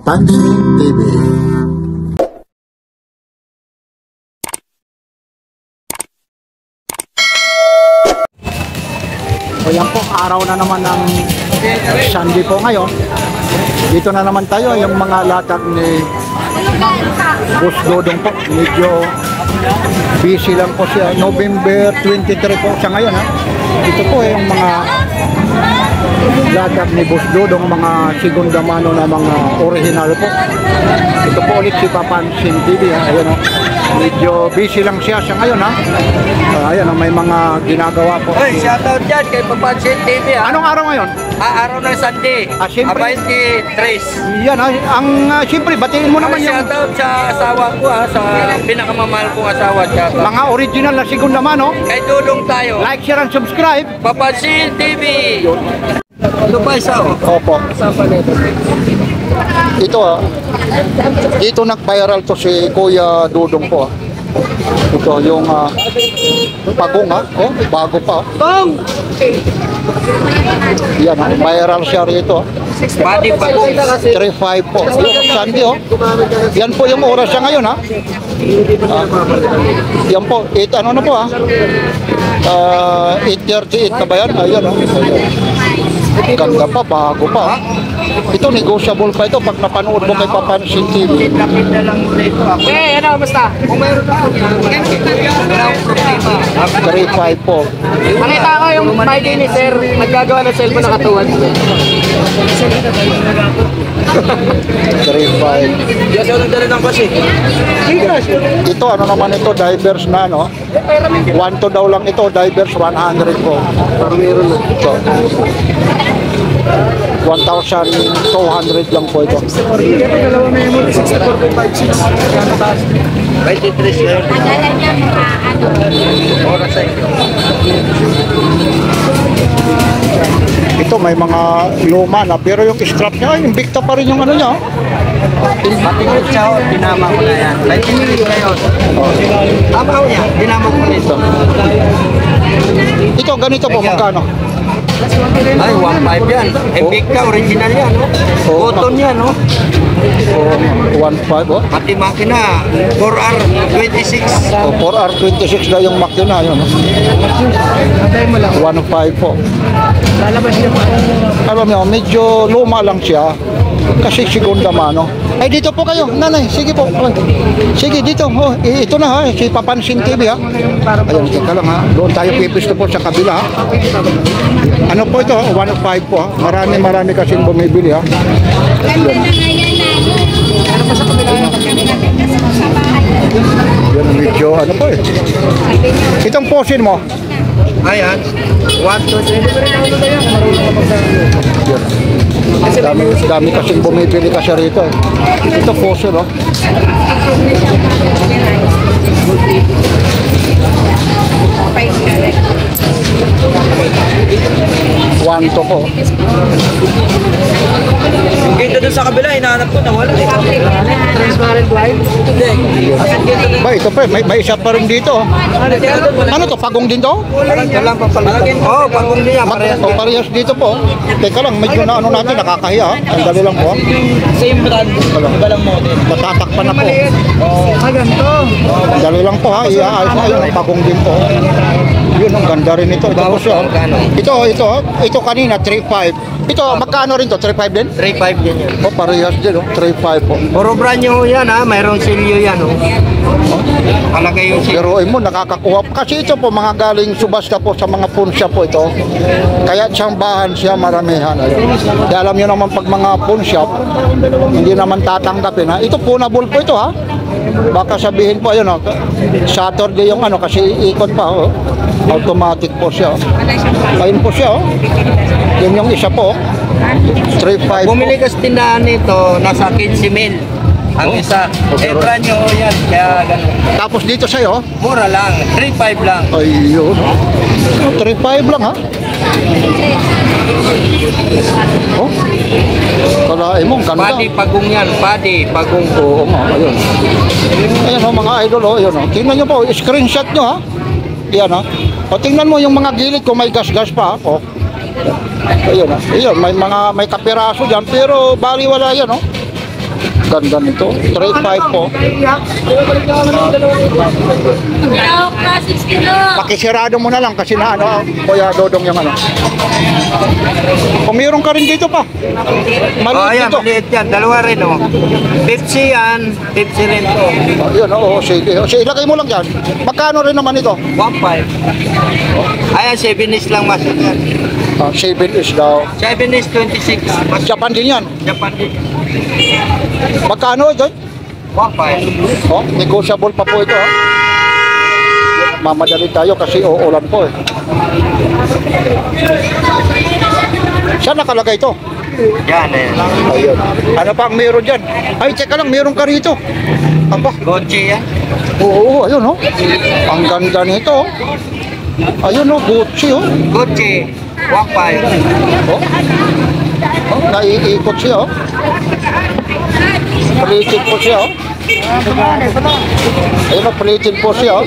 Papansin TV. So yan po, araw na naman ng Sunday po ngayon. Dito na naman tayo, yung mga latag ni Boss Dodong po. Medyo busy lang po siya. November 23 po siya ngayon ha. Ito po yung mga latag ni Boss Dodong, mga segunda mano na mga original po. Ito po ulit si Papansin TV ha. Ayan o. Medyo busy lang siya ngayon ha. Ayan o, may mga ginagawa po. Hey, shoutout dyan kay Papansin TV ha. Anong araw ngayon? Araw ng Sunday. Siyempre. 23. Yan ha. Siyempre, batiin mo naman yung Shoutout sa asawa ko ha. Sa pinakamamahal kong asawa. Shoutout. mga original na segunda mano. Kay Dudong tayo. Like, share, and subscribe. Papansin TV. Ito pa isa oh. Opo. Ito dito nag-viral to si Kuya Dudong po. Ito yung pagong oh, bago pa. Tong! Yan viral siya rito. Body pagong. 3.5 po. Sunday oh. Yan po yung oras siya ngayon ha. Yan po, 8 ano na po ha. 8:38 na ba yan? Ayan oh. Ganda pa, bago pa. Ito, negotiable pa ito pag napanood mo kay Papansin TV. Okay, ano, basta? Kung mayroon ka, 3.5 po. Makita ko yung ID ni Sir, naggagawa ng cellphone na katuwad. 3.5. Yes, yung nagdala ng kasi. Ito, ano naman ito, divers na, no? 1 to daw lang ito, divers 100 po. Meron na. Ito. 1,200 lang po ito. 23 sir. Oras sa inyo. Ito, may mga luma na, pero yung scrap niya, yung Invicta pa rin yung ano niya. Patingin siya, dinama ko na yan. Patingin ko ngayon. Tama ko yan, dinama ko nito. Ito, ganito po, magkano? Ay, 1.5 yan. Invicta, original yan. Cotton yan, no? 1.5, oh. Pati makina, 4R26. 4R26 na yung makina, yun. 1.5 po. Lalabas niya pa. Alam niyo, medyo luma lang siya. Kasi segunda mano. Ay, dito po kayo, nanay. Sige po. Sige, dito. Oh, ito na ha, si Papansin TV ha. Ayun, teka lang ha. Doon tayo pipisto po sa kabila ha. Ano po ito? 1.5 po ha. Marami kasing bumibili ha. Yan, medyo ano po eh. Itong posin mo. Ayan. 1, 2, 3. Dami kasing bumibili kasi rito eh. Ito fossil oh. One to po. Yung gate doon sa kabila, hinahanap ko, nawala eh. Transparent light? Hindi. Ba, ito pa, may isa pa rin dito. Ano to, pagong din to? Walang papalitan. Oo, pagong din yan. Parehas dito po. Teka lang, medyo na ano natin, nakakahiya ha. Ang dali lang po. Same brand, iba lang model. Matatakpan na po. Ganito. Ang dali lang po ha, iaayos na yun, pagong din po. Yun, ang ganda rin ito. Ito po siya. Ito kanina, 3.5. Ito, magkano rin to? 3.5 din? 3.5 din yan. O, parehas din, 3.5 po. Puro brand new yan ha, mayroong silyo yan oh. Palagay yung silyo. Pero mo, nakakakuha. Kasi ito po, mga galing subasta po sa mga pawn shop po ito. Kaya tsambahan siya maramihan. Kaya alam nyo naman pag mga pawn shop, hindi naman tatanggapin ha. Ito, punable po ito ha. Baka sabihin po, ayun o, Saturday yung ano, kasi ikot pa oh. Automatic po siya oh. Ayun po siya oh. Yun yung isa po 3.5 Bumili ka sa tindahan nito, nasa 15,000 ang isa. Brand new yan, kaya ganun. Tapos dito sa'yo Mura lang, 3.5 lang. ayun 3.5 lang ha. Oh, kalahin mo, ganda. Padi pagong yan, padi pagong. Oo nga, ayun. Ayan oh, mga idol oh, ayun oh. Tingnan nyo po, screenshot nyo ha. Yan ha. O tingnan mo yung mga gilid kung may gas-gas pa ha. Oh. Ayun ha. Ayun, may kapiraso dyan, pero bali wala yan oh. Ganda nito. 3.5 po. Pakisirado mo na lang kasi na ano, Kuya Dodong yung ano. Kung mayroon ka rin dito pa. Maliit Ayan, dito. maliit yan. Dalawa rin, oh. 50 yan. 50 rin to. Yun, oo, sige. O, sige, ilagay mo lang dyan. Magkano rin naman ito? 1.5. Ayan, 7 is lang mas yan. 7 is daw. 7 is 26. Mas Japan din yan. Japan din. Magkano ito? 1.5. Oh, negotiable pa po ito. Oh. Mamadali tayo kasi uulan po eh. Saan nakalagay ito? Yan, eh. Ayun. Ano pa ang meron dyan? Ay, teka lang, meron ka rito. Aba, Gucci yan. oo, ayun oh. Ang ganda nito oh. Ayun oh, Gucci oh. Gucci. 1.5. Oh. Oh, naiikot siya oh. Plated po siya oh. Ayun oh, plated po siya oh.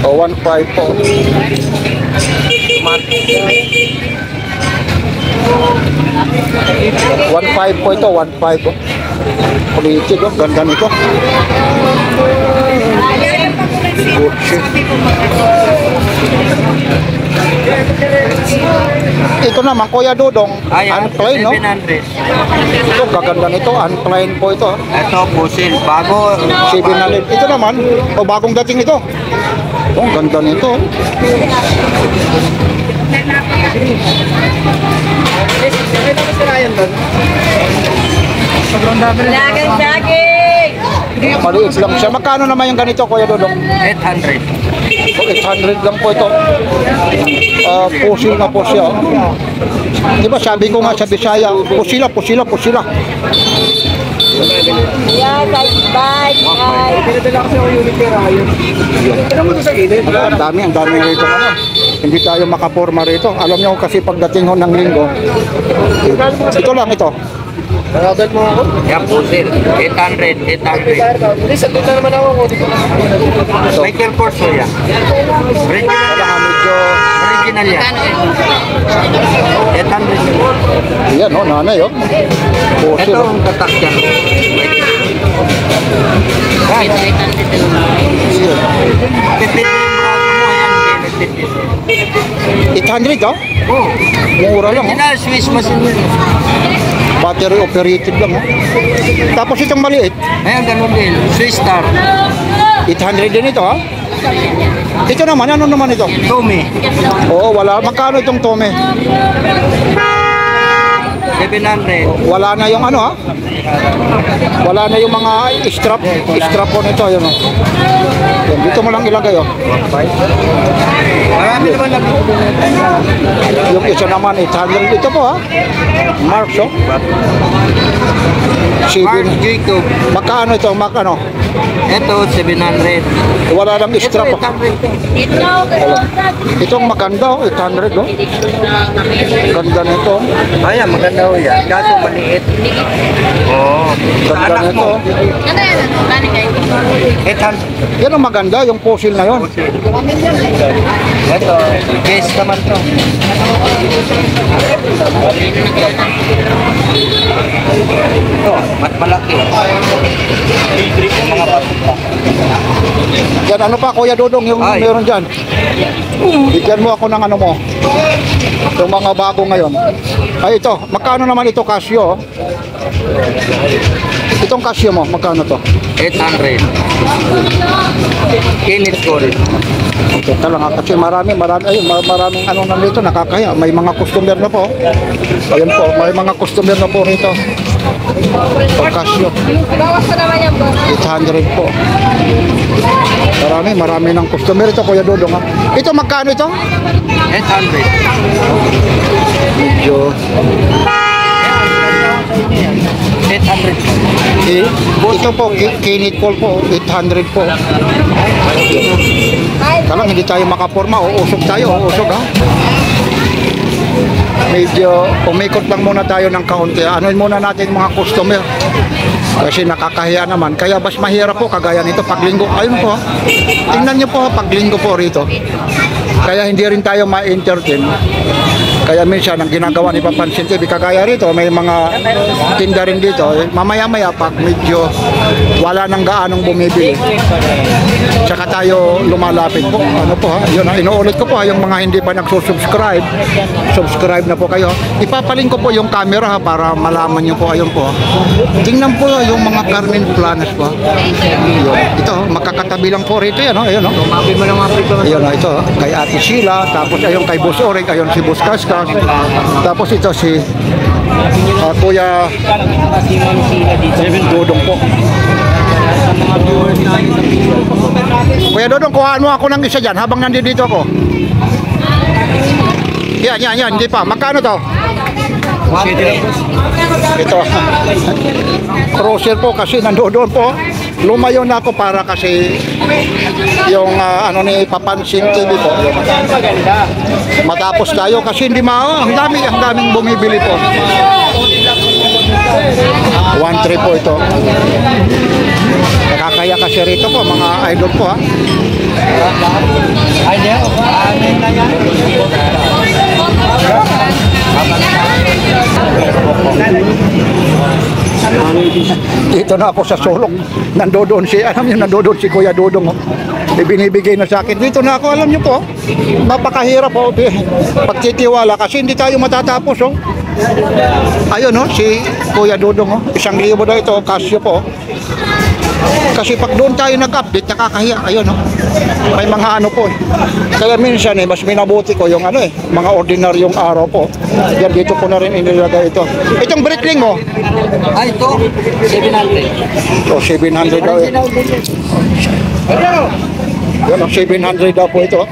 Oh, 1.5 po. 1.5 po ito, 1.5 po. Plated oh, ganda nito. Gucci. Ito naman, Kuya Dodong, Ayan, unplain, no? 700. Ito, gaganda nito, unplain po ito. Ito, pusil. Bago. 700. Ito naman, o bagong dating ito. Oh, ang ganda nito. Maliit lang siya. Magkano naman yung ganito, Kuya Dodong? 800. Oh, 800 lang po ito. Pusil na po siya. Di ba sabi ko nga sa Bisaya, pusila, pusila, pusila. Ang dami rito ano. Hindi tayo makaporma rito. Alam niyo kasi pagdating ho ng linggo. Ito lang ito. Taragal mo ako? Yan, pusil. 800. 800. Michael Kors yan. Original Wala nga medyo, Original yan. 800. yan o, nanay o. Pusil. Ito ang tatak yan. Right. Pipit mo yung braso mo. Yan, pipit. 800 o? Oh. Mura lang o. Original Swiss machine yun. Battery operated lang o. Tapos itong maliit, Ayan, ganun din. Swiss Star. 800 din ito ha. Ito naman, ano naman ito? Tommy. Oo, wala. Magkano itong Tome? 700. Wala na yung ano ha? Wala na yung mga strap po nito. Yun, o. Yan, dito mo lang ilagay o. Marami naman lang. Yung isa naman 800 ito po ha. Marks o. Mark Jacob. Magkano ito? Magkano? Ito, 700. Wala lang Ito, strap o. 800. Itong maganda o. 800 o. Ganda nito. Ayan, maganda ho yan. Kaso maliit. Oo. Sa Ganda anak nito. mo. 800. Yan ang maganda, yung fossil na yon. Ito, case naman to. Ito, mas malaki. Mga patuta. Yan, ano pa Kuya Dodong yung Ay. meron dyan? Bigyan mo ako ng ano mo. Yung mga bago ngayon. Ay ito, magkano naman ito Casio? Itong Casio mo, magkano to? 800. Kinit ko rin. Okay, lang kasi maraming ano nandito nakakaya. May mga customer na po. Ayun po, may mga customer na po rito. Itong Casio. 800 po. Marami ng customer ito Kuya Dodong ha. Ito magkano ito? 800. Medyo 800. ito po, Kinit Call po, 800 po. Talang hindi tayo makaporma, uusog tayo, uusog ha. Medyo umikot lang muna tayo ng kaunti. Anuin muna natin mga customer. Kasi nakakahiya naman. Kaya mas mahirap po kagaya nito paglinggo. Ayun po. Tingnan niyo po paglinggo po rito. Kaya hindi rin tayo ma-entertain. Kaya minsan ang ginagawa ni Papansin TV, kagaya rito, may mga tinda rin dito. Mamaya-maya pag medyo wala nang gaanong bumibili, tsaka tayo lumalapit po. Ano po ha? Yun, inuulit ko po ha, yung mga hindi pa nagsusubscribe, subscribe na po kayo. Ipapalink ko po yung camera ha, para malaman nyo po. Ayun po. Tingnan po yung mga Carmen Planas po. Yun. Ito, makakatabi lang po rito yan. Ayun, no? Tumapin mo ng mga prito. Ayun, ito, kay Ate Sheila, tapos ayun kay Boss Orig, ayun si Boss Kaskas, tapos ito si Kuya Dodong po. Kuya Dodong, kuhaan mo ako ng isa dyan habang nandito ako. Yan, hindi pa. Magkano to? Ito. Crosser po kasi nandoon po. Lumayo na ako para kasi yung ano ni Papansin TV po. Matapos tayo kasi hindi ang daming bumibili po. 1-3 po ito. Nakakaya kasi rito po mga idol po ha. Dito na ako sa sulok. Nandoon si, alam niyo, nandoon si Kuya Dodong. Binibigay na sa akin. Dito na ako, alam niyo po. Napakahirap po. Pagtitiwala kasi hindi tayo matatapos. Oh. Ayun, no, si Kuya Dodong. Oh. 1,000 daw ito, Casio po. Kasi pag doon tayo nag-update, nakakahiya. Ayun, no. May mga ano po. Kaya minsan mas minabuti ko yung ano mga ordinaryong araw po. Yan, dito ko na rin inilagay ito. Itong Breitling mo? Ay, ito. 700. So, 700 daw eh. Yan, 700 daw po ito.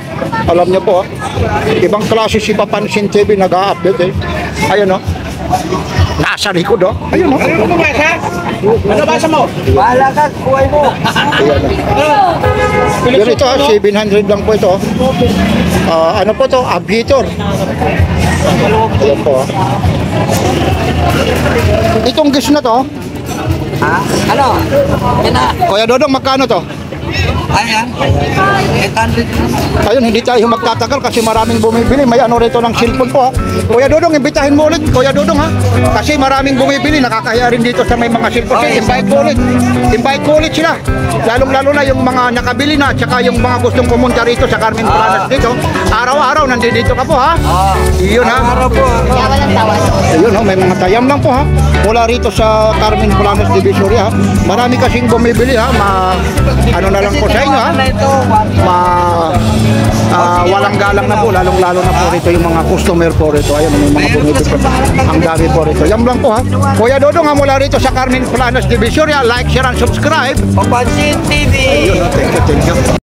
Alam niyo po, ibang klase si Papansin TV nag-a-update eh. Ayun, no. Nasa likod, oh. Ayun, no. Ano basa? Ano basa mo? Bahala ka, kuhay mo. Yan ito, 700 lang po ito. Ano po to? Abitor. Ayan po. Itong gis na to, Ha? Ano? Yan na. Kuya Dodong, magkano to? Ayan. 800. Ayun, hindi tayo magtatagal kasi maraming bumibili. May ano rito ng cellphone po ha. Kuya Dodong, imbitahin mo ulit. Kuya Dodong ha. Kasi maraming bumibili. Nakakaya rin dito sa may mga cellphone. Kasi invite ko ulit. Invite ko ulit sila. Lalong-lalo na yung mga nakabili na. Tsaka yung mga gustong pumunta rito sa Carmen Planas dito. Araw-araw, nandito ka po ha. Iyon ha. Araw po. Ayun ha, may mga tayam lang po ha. Mula rito sa Carmen Planas Divisoria ha. Marami kasing bumibili ha. Ano na lang po sa inyo ha. Walang galang na po, lalong-lalo na po rito yung mga customer po rito. Ayun, may mga bumibili po. Ang dami po rito. Yan lang po ha. Kuya Dodong ha, mula rito sa Carmen Planas Divisoria. Like, share, and subscribe. Papansin TV. Ayun, thank you.